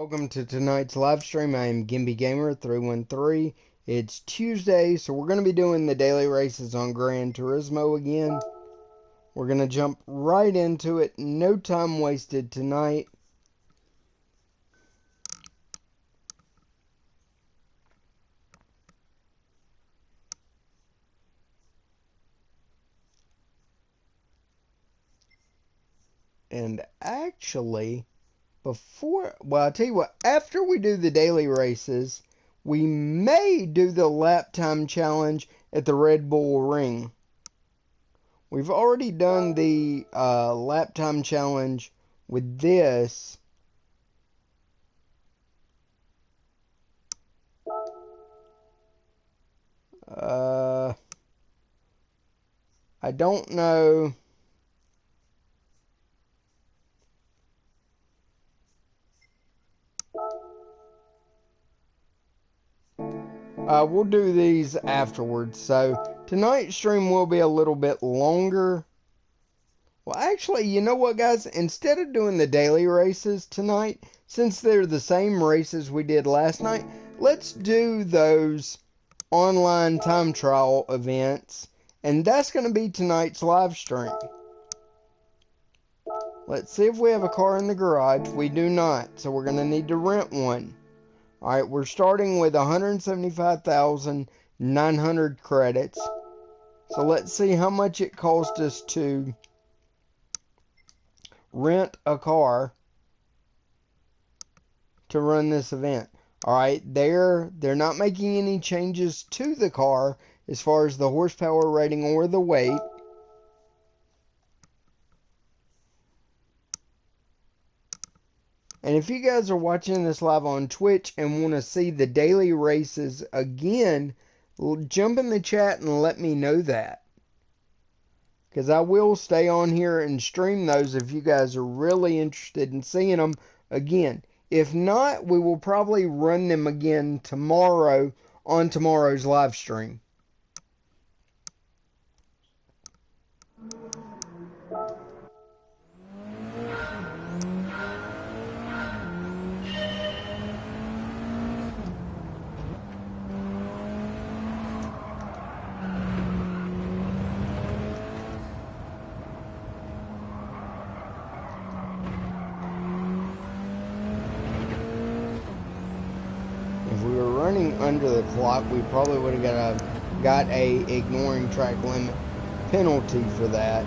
Welcome to tonight's live stream. I am GimpyGamer313. It's Tuesday, so we're going to be doing the daily races on Gran Turismo again. We're going to jump right into it. No time wasted tonight. And actually, I'll tell you what, after we do the daily races, we may do the lap time challenge at the Red Bull Ring. We've already done the lap time challenge with this. I don't know. We'll do these afterwards. So tonight's stream will be a little bit longer. Well, actually, you know what, guys? Instead of doing the daily races tonight, since they're the same races we did last night, let's do those online time trial events. And that's going to be tonight's live stream. Let's see if we have a car in the garage. We do not, so we're going to need to rent one. Alright, we're starting with 175,900 credits. So let's see how much it cost us to rent a car to run this event. Alright, they're not making any changes to the car as far as the horsepower rating or the weight. And if you guys are watching this live on Twitch and want to see the daily races again, jump in the chat and let me know that. Because I will stay on here and stream those if you guys are really interested in seeing them again. If not, we will probably run them again tomorrow on tomorrow's live stream. If we were running under the clock, we probably would have got a ignoring track limit penalty for that.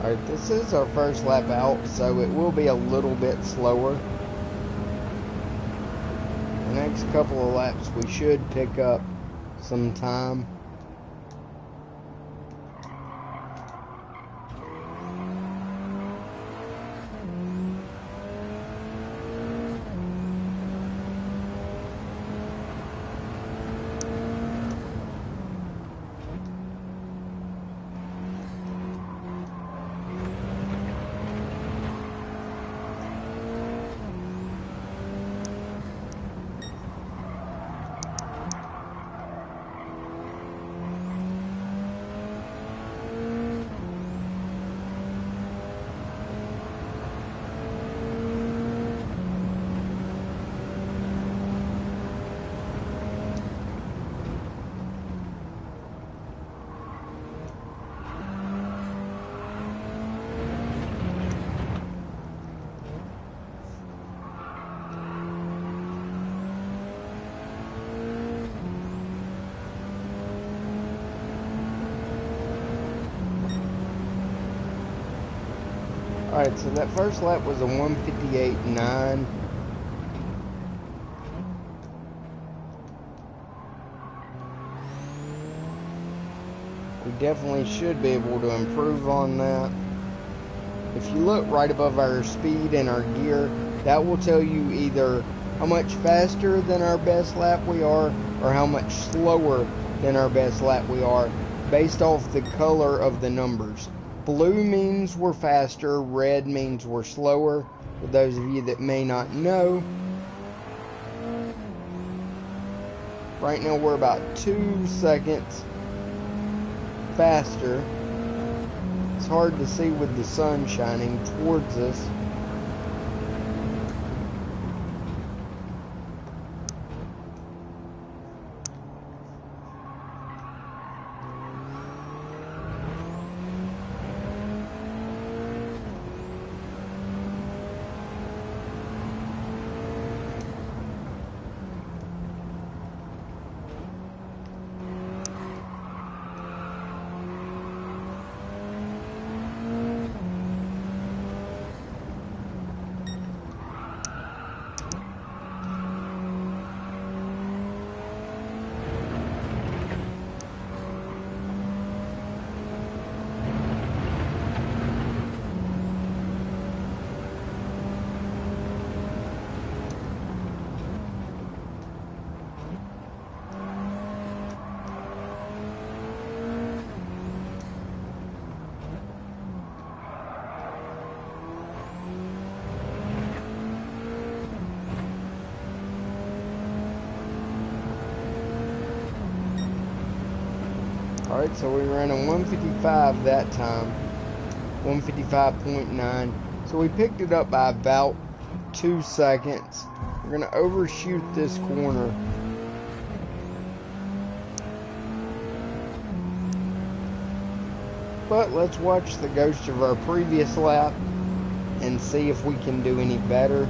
Alright, this is our first lap out, so it will be a little bit slower. The next couple of laps we should pick up some time. Alright, so that first lap was a 1:58.9. definitely should be able to improve on that. If you look right above our speed and our gear, that will tell you either how much faster than our best lap we are or how much slower than our best lap we are, based off the color of the numbers. Blue means we're faster, red means we're slower. For those of you that may not know, right now we're about 2 seconds faster. It's hard to see with the sun shining towards us. Alright, so we ran a 155 that time. 155.9. So we picked it up by about 2 seconds. We're going to overshoot this corner. But let's watch the ghost of our previous lap and see if we can do any better,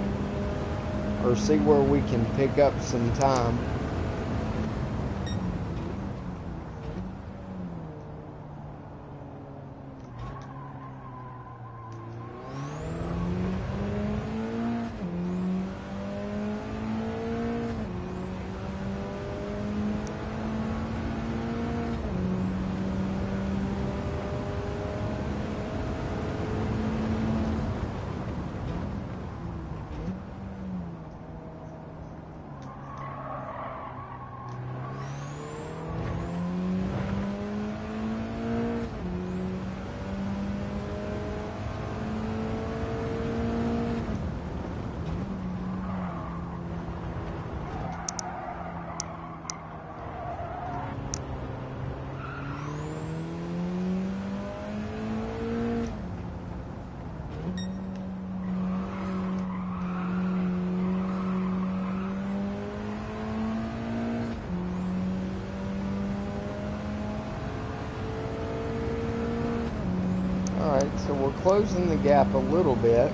or see where we can pick up some time. Alright, so we're closing the gap a little bit.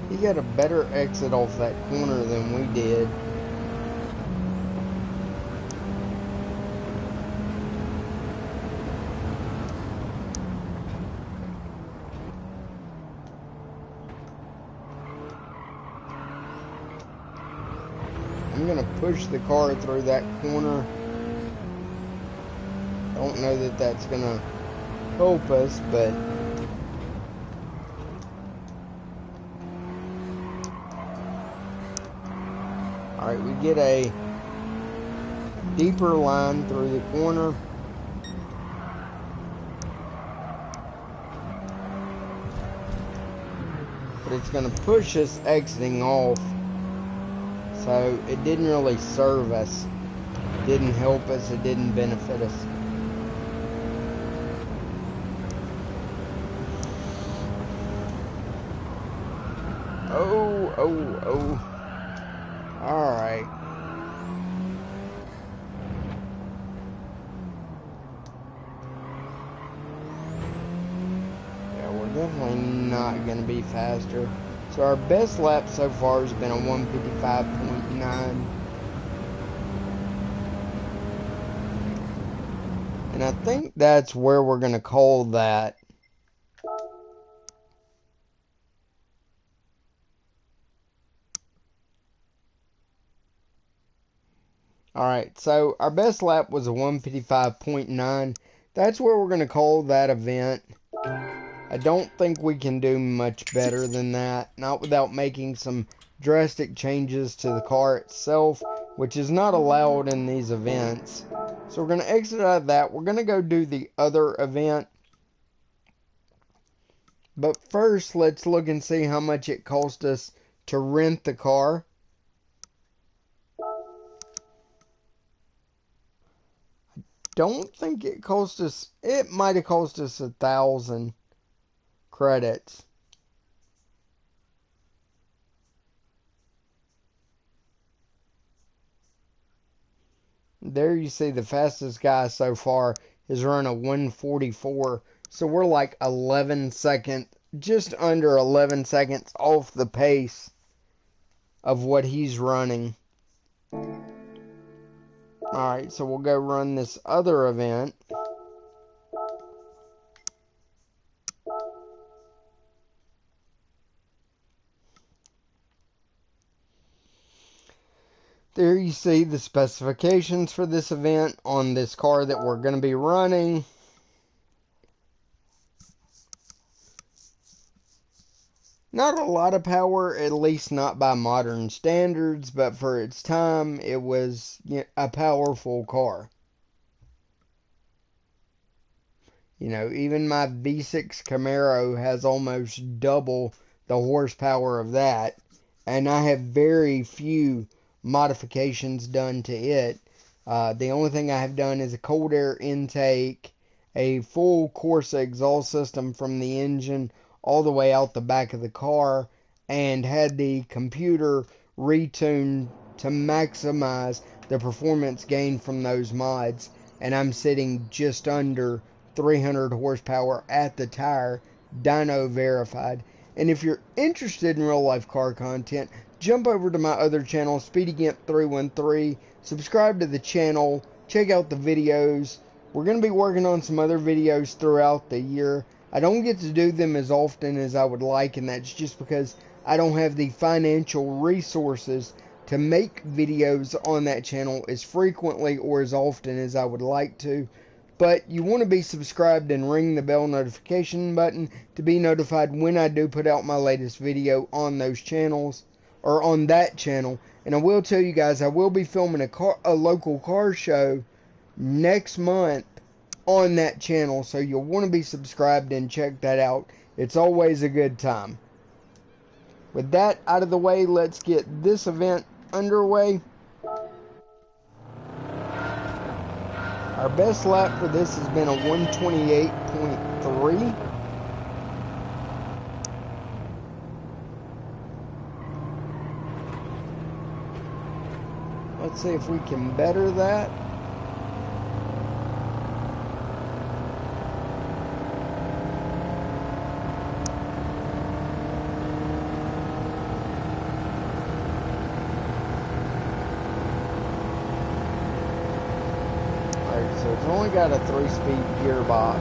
He got a better exit off that corner than we did. I'm going to push the car through that corner. I don't know that that's going to help us, but alright, we get a deeper line through the corner. But it's going to push us exiting off. So it didn't really serve us. It didn't help us. It didn't benefit us. Oh. Alright. Yeah, we're definitely not going to be faster. So our best lap so far has been a 155.9. And I think that's where we're going to call that. Alright, so our best lap was a 155.9. That's where we're going to call that event. I don't think we can do much better than that. Not without making some drastic changes to the car itself, which is not allowed in these events. So we're going to exit out of that. We're going to go do the other event. But first, let's look and see how much it cost us to rent the car. Don't think it cost us, it might have cost us 1,000 credits. There you see the fastest guy so far has run a 144. So we're like 11 seconds, just under 11 seconds off the pace of what he's running. Alright, so we'll go run this other event. There you see the specifications for this event on this car that we're going to be running. Not a lot of power, at least not by modern standards, but for its time, it was a powerful car. You know, even my V6 Camaro has almost double the horsepower of that, and I have very few modifications done to it. The only thing I have done is a cold air intake, a full Corsa exhaust system from the engine all the way out the back of the car, and had the computer retuned to maximize the performance gain from those mods, and I'm sitting just under 300 horsepower at the tire, dyno verified. And if you're interested in real life car content, jump over to my other channel, SpeedyGimp313, subscribe to the channel, check out the videos. We're going to be working on some other videos throughout the year. I don't get to do them as often as I would like, and that's just because I don't have the financial resources to make videos on that channel as frequently or as often as I would like to. But you want to be subscribed and ring the bell notification button to be notified when I do put out my latest video on those channels, or on that channel. And I will tell you guys, I will be filming a local car show next month on that channel, so you'll want to be subscribed and check that out. It's always a good time. With that out of the way, let's get this event underway. Our best lap for this has been a 128.3. Let's see if we can better that. So it's only got a 3-speed gearbox.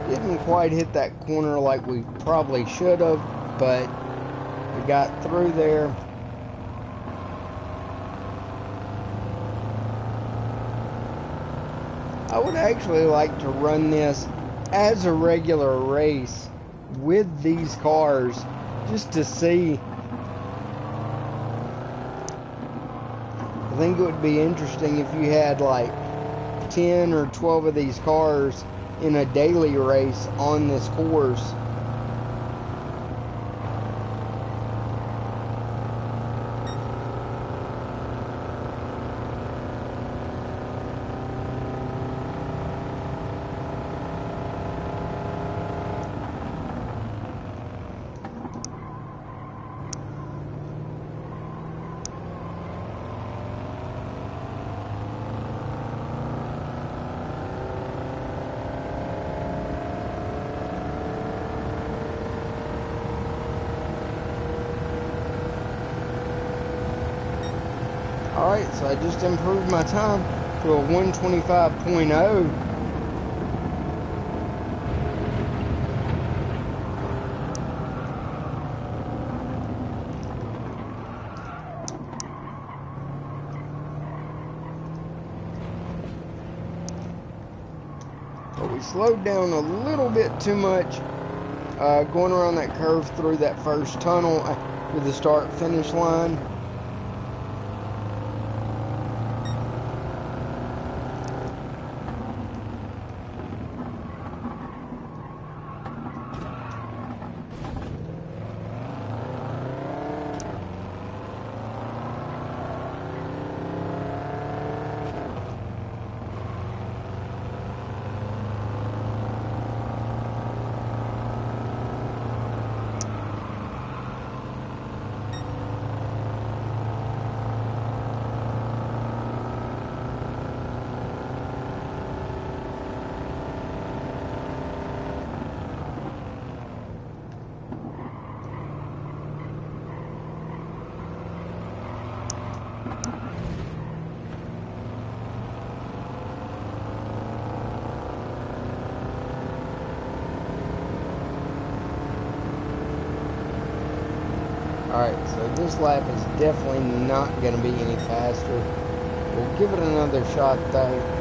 Didn't quite hit that corner like we probably should have, but we got through there. I would actually like to run this as a regular race with these cars just to see. I think it would be interesting if you had like 10 or 12 of these cars in a daily race on this course. Alright, so I just improved my time to a 125.0. But we slowed down a little bit too much going around that curve through that first tunnel with the start-finish line. Alright, so this lap is definitely not going to be any faster. We'll give it another shot though.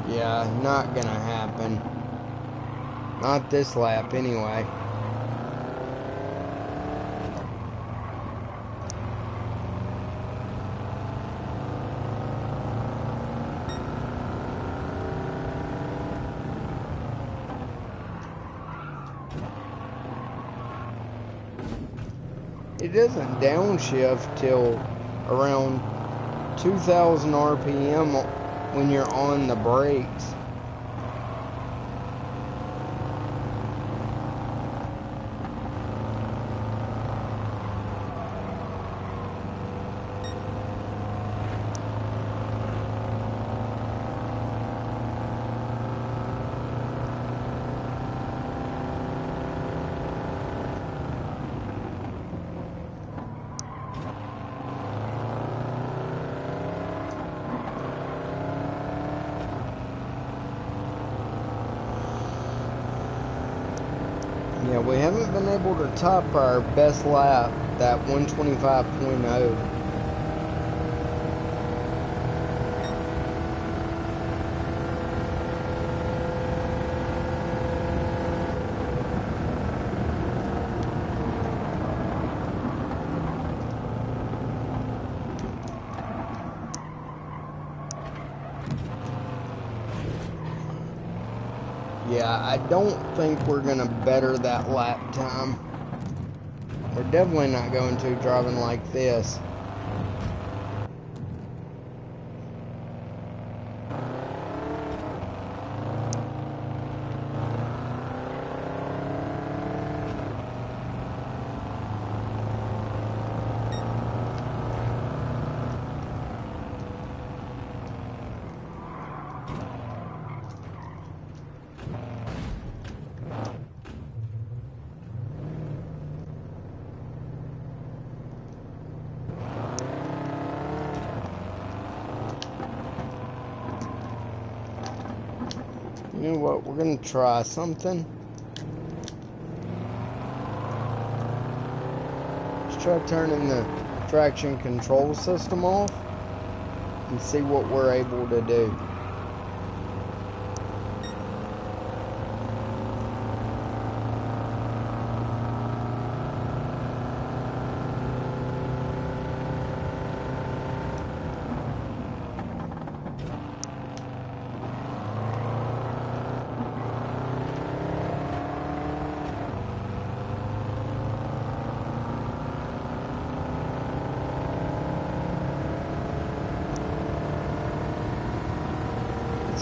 Yeah, not gonna happen. Not this lap anyway. It doesn't downshift till around 2,000 RPM when you're on the brakes. Yeah, we haven't been able to top our best lap, that 125.0. Yeah, I don't think we're going to better that lap time. We're definitely not going to driving like this. You know what? We're going to try something. Let's try turning the traction control system off and see what we're able to do.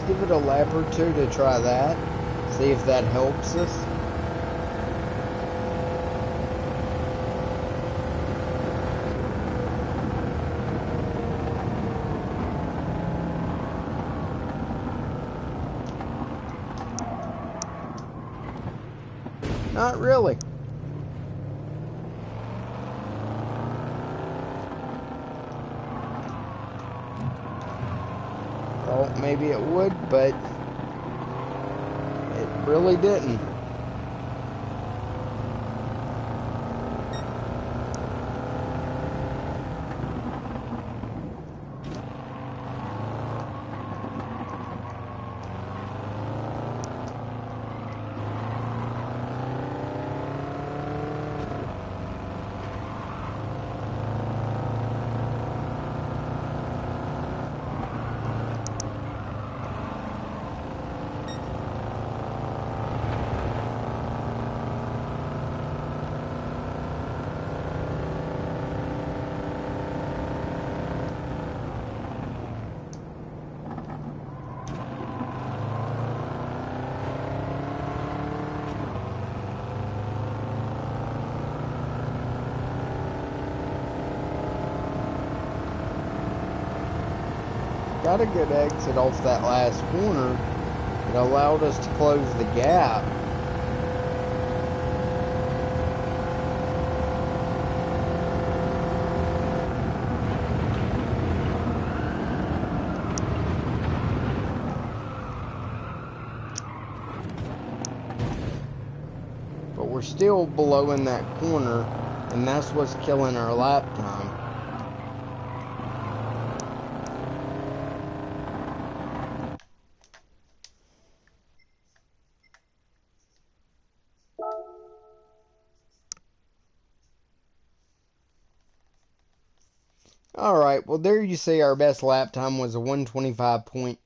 Give it a lap or two to try that. See if that helps us. Not really. Thought maybe it would, but it really didn't. Got a good exit off that last corner. It allowed us to close the gap. But we're still below in that corner, and that's what's killing our lap time. Alright, well there you see our best lap time was a 125.0.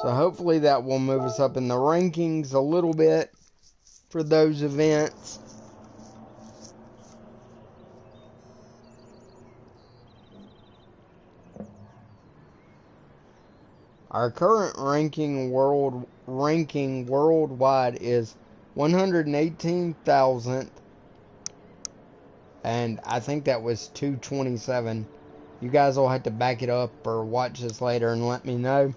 So hopefully that will move us up in the rankings a little bit for those events. Our current ranking worldwide is 118,000th. And I think that was 227. You guys will have to back it up or watch this later and let me know.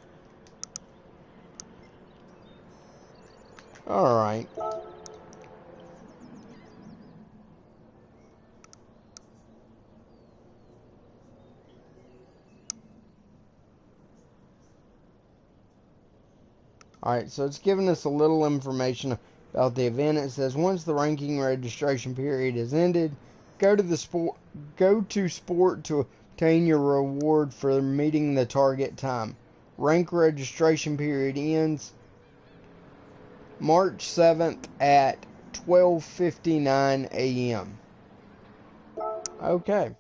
Alright. Alright, so it's giving us a little information about the event. It says once the ranking registration period is ended, go to sport to obtain your reward for meeting the target time. Rank registration period ends March 7th at 12:59 a.m. Okay.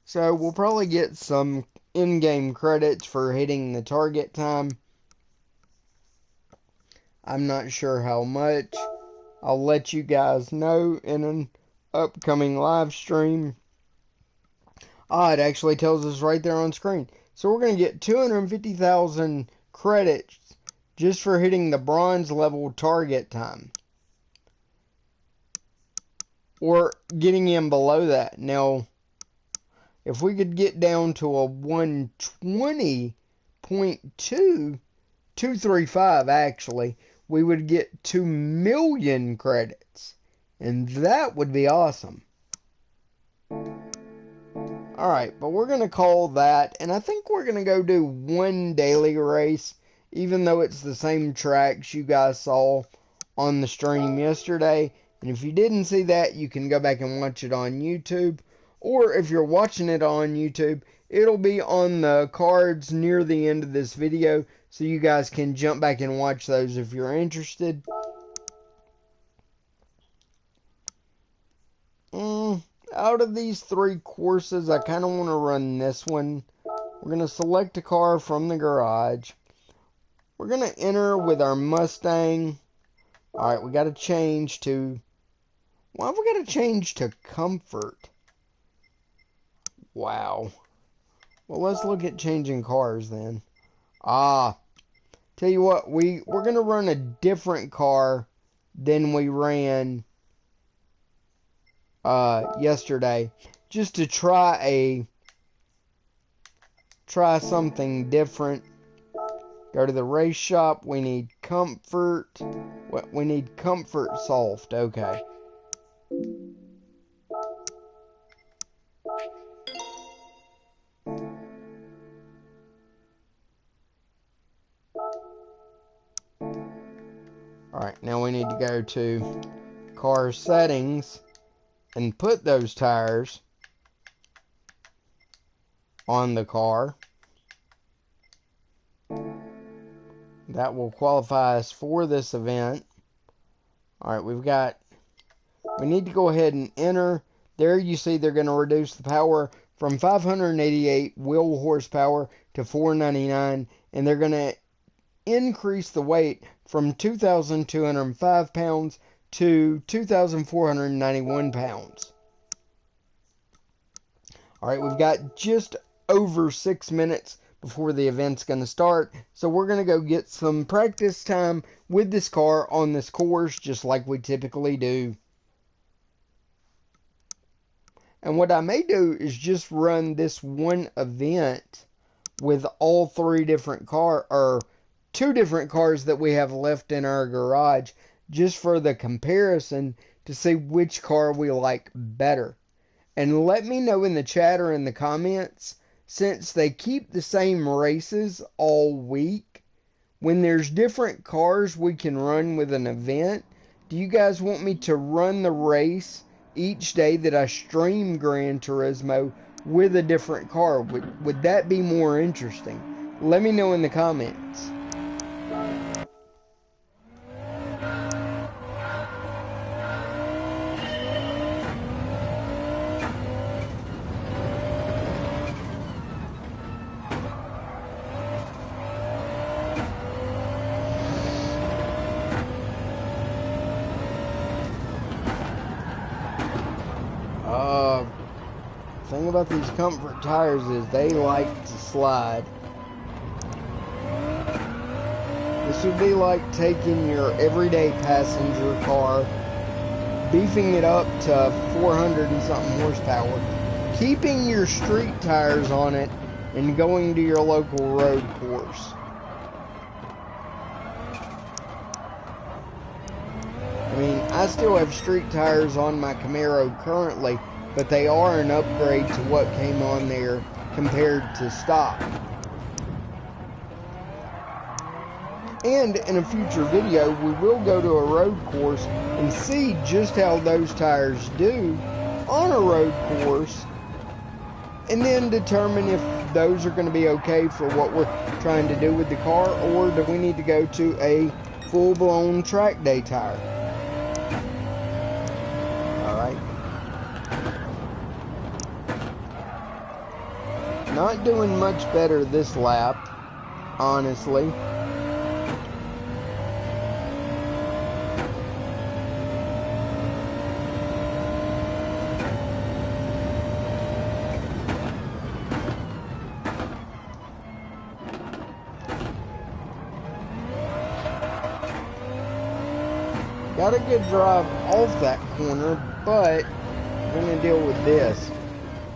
So we'll probably get some in-game credits for hitting the target time. I'm not sure how much. I'll let you guys know in an upcoming live stream. It actually tells us right there on screen. So we're going to get 250,000 credits just for hitting the bronze level target time. Or getting in below that. Now, if we could get down to a 120.235 actually, we would get 2 million credits. And that would be awesome. Alright, but we're going to call that, and I think we're going to go do one daily race, even though it's the same tracks you guys saw on the stream yesterday. And if you didn't see that, you can go back and watch it on YouTube. Or if you're watching it on YouTube, it'll be on the cards near the end of this video, so you guys can jump back and watch those if you're interested. Out of these 3 courses, I kind of want to run this one. We're going to select a car from the garage. We're going to enter with our Mustang. Alright, we got to change to... Why have we got to change to comfort? Wow. Well, let's look at changing cars then. Tell you what, we're going to run a different car than we ran yesterday, just to try something different. Go to the race shop. We need comfort. We need comfort soft. Okay. Alright, now we need to go to car settings and put those tires on the car. That will qualify us for this event. Alright, we need to go ahead and enter. There you see they're going to reduce the power from 588 wheel horsepower to 499, and they're going to increase the weight from 2,205 pounds to 2,491 pounds. Alright, we've got just over 6 minutes before the event's going to start, so we're going to go get some practice time with this car on this course, just like we typically do. And what I may do is just run this one event with all 3 different cars, or 2 different cars that we have left in our garage, just for the comparison to see which car we like better. And let me know in the chat or in the comments, since they keep the same races all week, when there's different cars we can run with an event, do you guys want me to run the race each day that I stream Gran Turismo with a different car? Would that be more interesting? Let me know in the comments. Thing about these comfort tires is they like to slide. This would be like taking your everyday passenger car, beefing it up to 400 and something horsepower, keeping your street tires on it, and going to your local road course. I mean, I still have street tires on my Camaro currently, but they are an upgrade to what came on there compared to stock. And in a future video, we will go to a road course and see just how those tires do on a road course, and then determine if those are going to be okay for what we're trying to do with the car, or do we need to go to a full-blown track day tire. Alright. Not doing much better this lap, honestly. Got a good drive off that corner, but we're going to deal with this.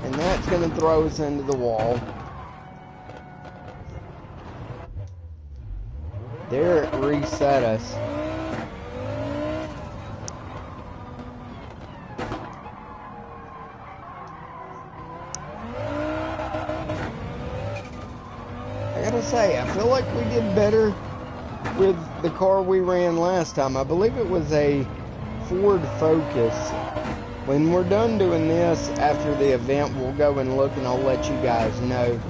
And that's going to throw us into the wall. There it reset us. feel like we did better with the car we ran last time. I believe it was a Ford Focus. When we're done doing this after the event, we'll go and look and I'll let you guys know.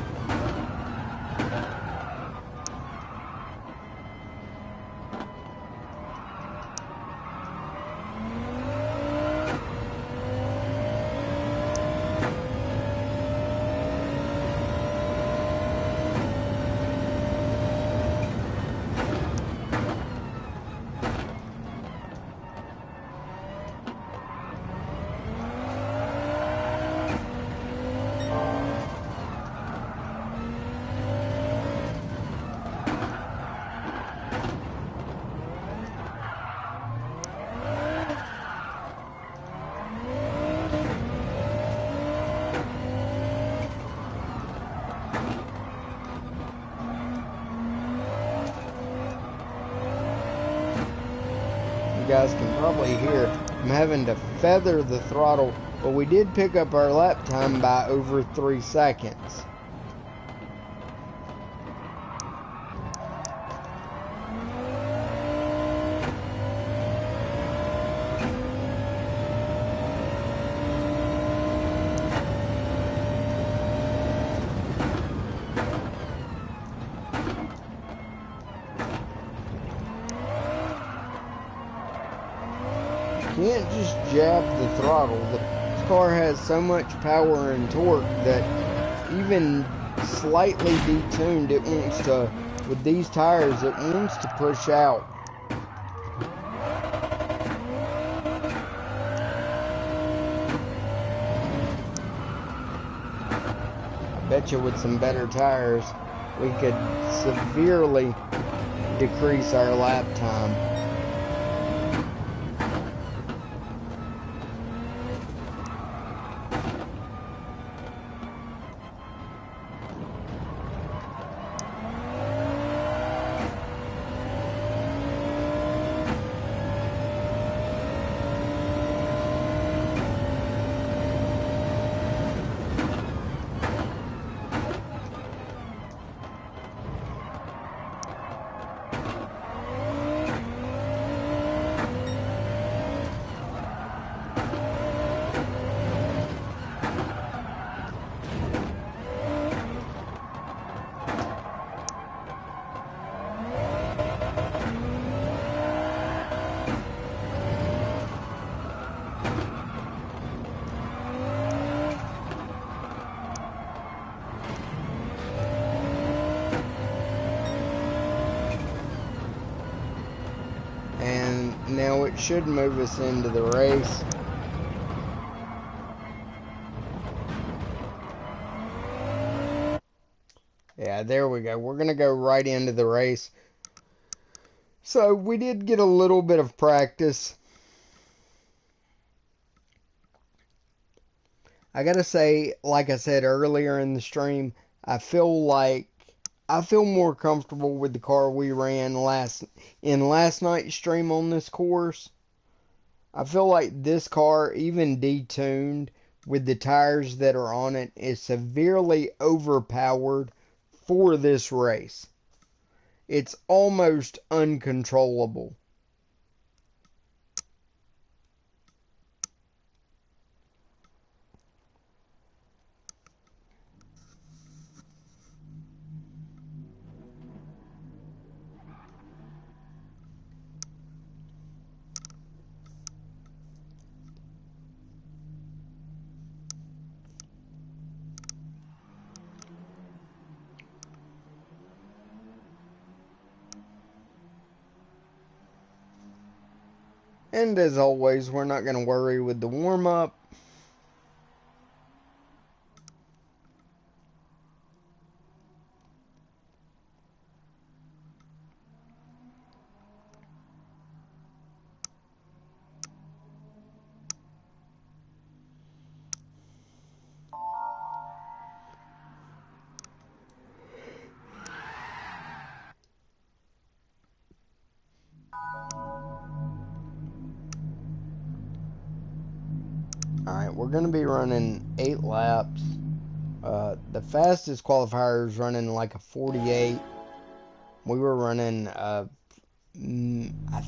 You guys can probably hear I'm having to feather the throttle, but we did pick up our lap time by over 3 seconds. Can't just jab the throttle. This car has so much power and torque that even slightly detuned, it wants to, with these tires, it wants to push out. I bet you with some better tires, we could severely decrease our lap time. And now it should move us into the race. Yeah, there we go. We're going to go right into the race. So we did get a little bit of practice. I got to say, like I said earlier in the stream, I feel more comfortable with the car we ran last night's stream on this course. I feel like this car, even detuned with the tires that are on it, is severely overpowered for this race. It's almost uncontrollable. And as always, we're not going to worry with the warm-up. Alright, we're going to be running 8 laps. The fastest qualifier is running like a 48. we were running, I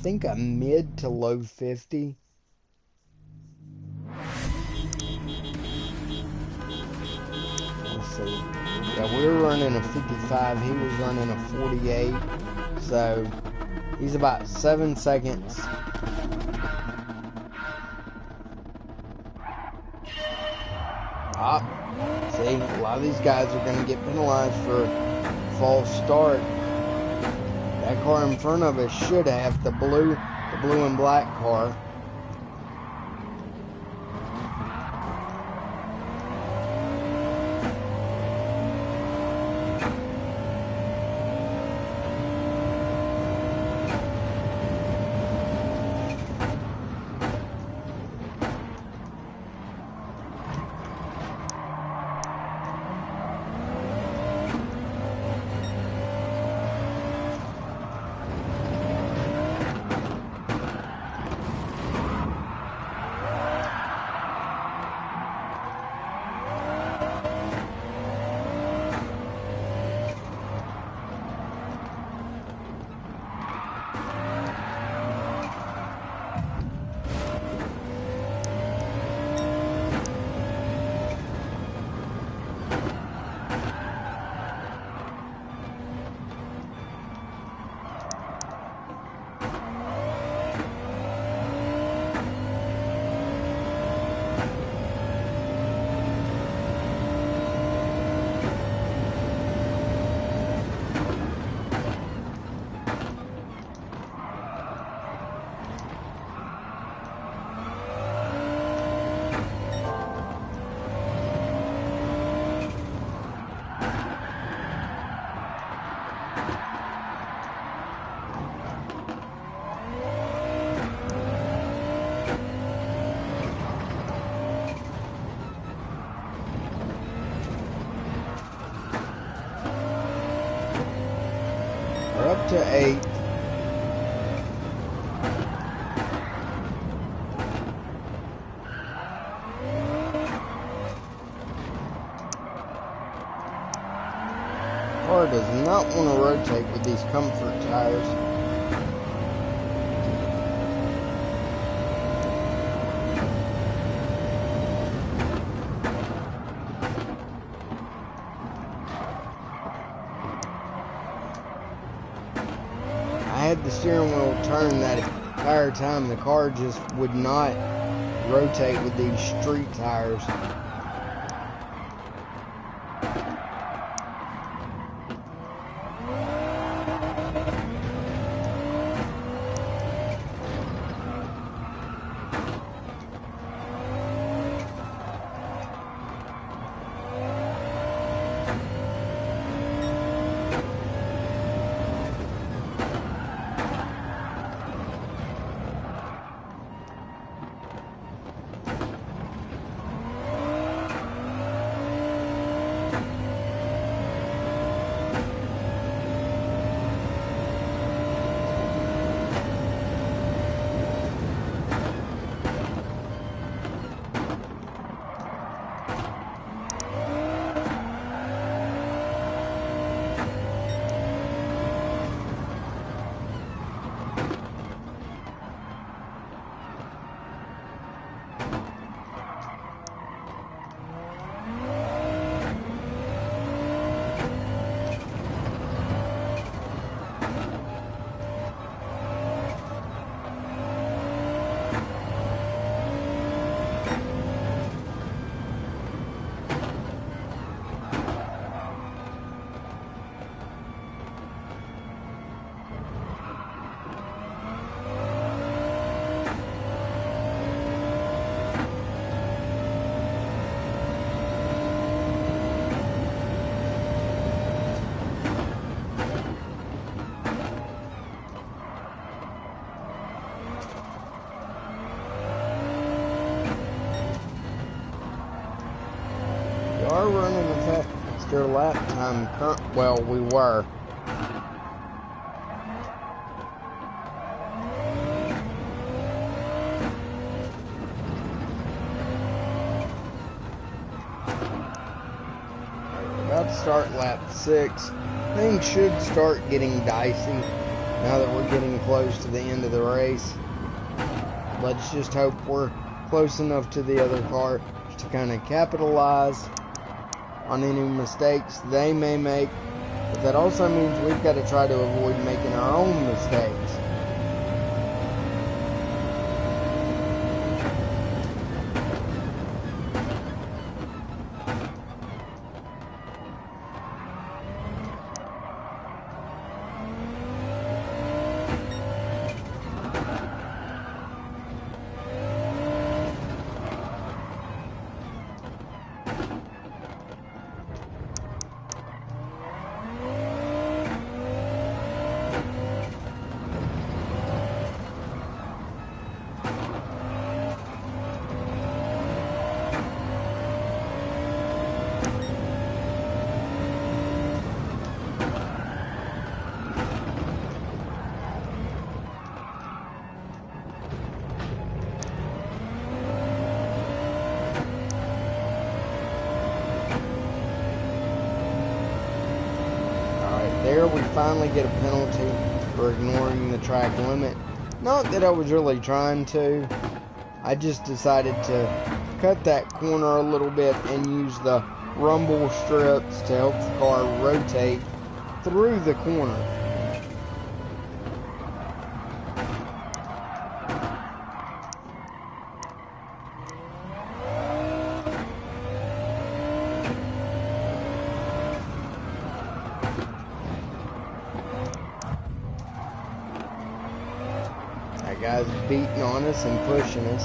think a mid to low 50. Let's see. Yeah, we were running a 55. He was running a 48. So he's about 7 seconds. See, a lot of these guys are going to get penalized for false start. That car in front of us should have the blue and black car. We're up to 8. Car does not want to rotate with these comfort tires. I had the steering wheel turned that entire time. The car just would not rotate with these street tires. Are running a faster lap time. Well, we were. We're about to start lap 6. things should start getting dicey now that we're getting close to the end of the race. Let's just hope we're close enough to the other car to kind of capitalize on any mistakes they may make. But that also means we've got to try to avoid making our own mistakes. There we finally get a penalty for ignoring the track limit. Not that I was really trying to. I just decided to cut that corner a little bit and use the rumble strips to help the car rotate through the corner. That guy's beating on us and pushing us.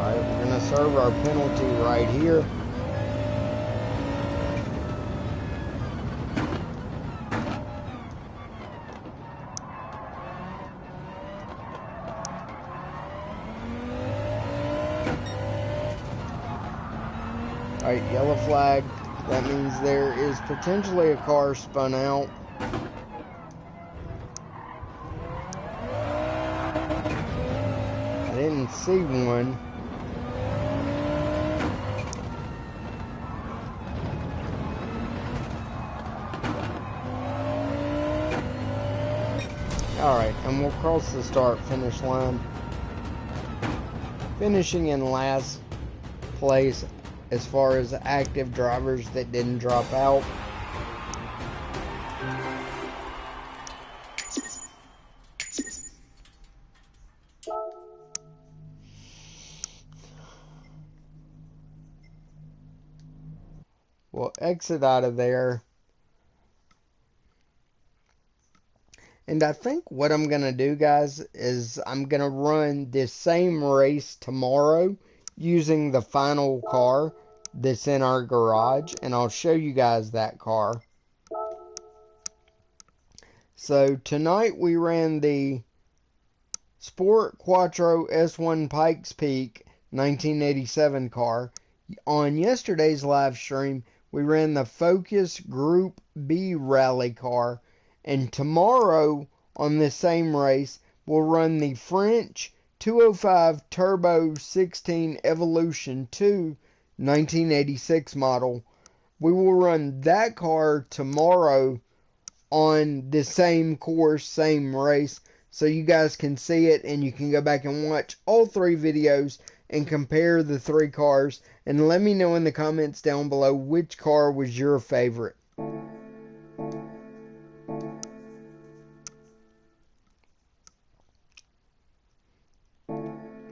Alright, we're going to serve our penalty right here. Alright, yellow flag. That means there is potentially a car spun out. I didn't see one. Alright, and we'll cross the start-finish line. Finishing in last place as far as active drivers that didn't drop out. We'll exit out of there. And I think what I'm going to do, guys, is I'm going to run this same race tomorrow using the final car that's in our garage, and I'll show you guys that car. So tonight we ran the Sport Quattro S1 Pikes Peak 1987 car. On yesterday's live stream we ran the Focus Group B rally car, and tomorrow on this same race we'll run the French 205 Turbo 16 Evolution 2 1986 model. We will run that car tomorrow on the same course, same race, so you guys can see it and you can go back and watch all three videos and compare the three cars, and let me know in the comments down below which car was your favorite.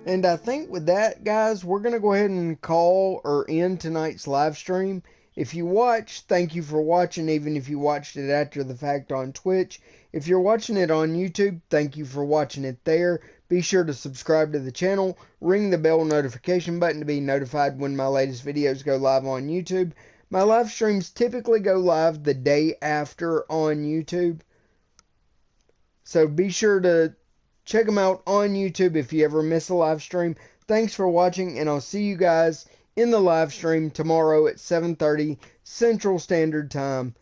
And I think with that, guys, we're going to go ahead and call or end tonight's live stream. If you watched, thank you for watching, even if you watched it after the fact on Twitch. If you're watching it on YouTube, thank you for watching it there. Be sure to subscribe to the channel, ring the bell notification button to be notified when my latest videos go live on YouTube. My live streams typically go live the day after on YouTube, so be sure to check them out on YouTube if you ever miss a live stream. Thanks for watching, and I'll see you guys in the live stream tomorrow at 7:30 Central Standard Time.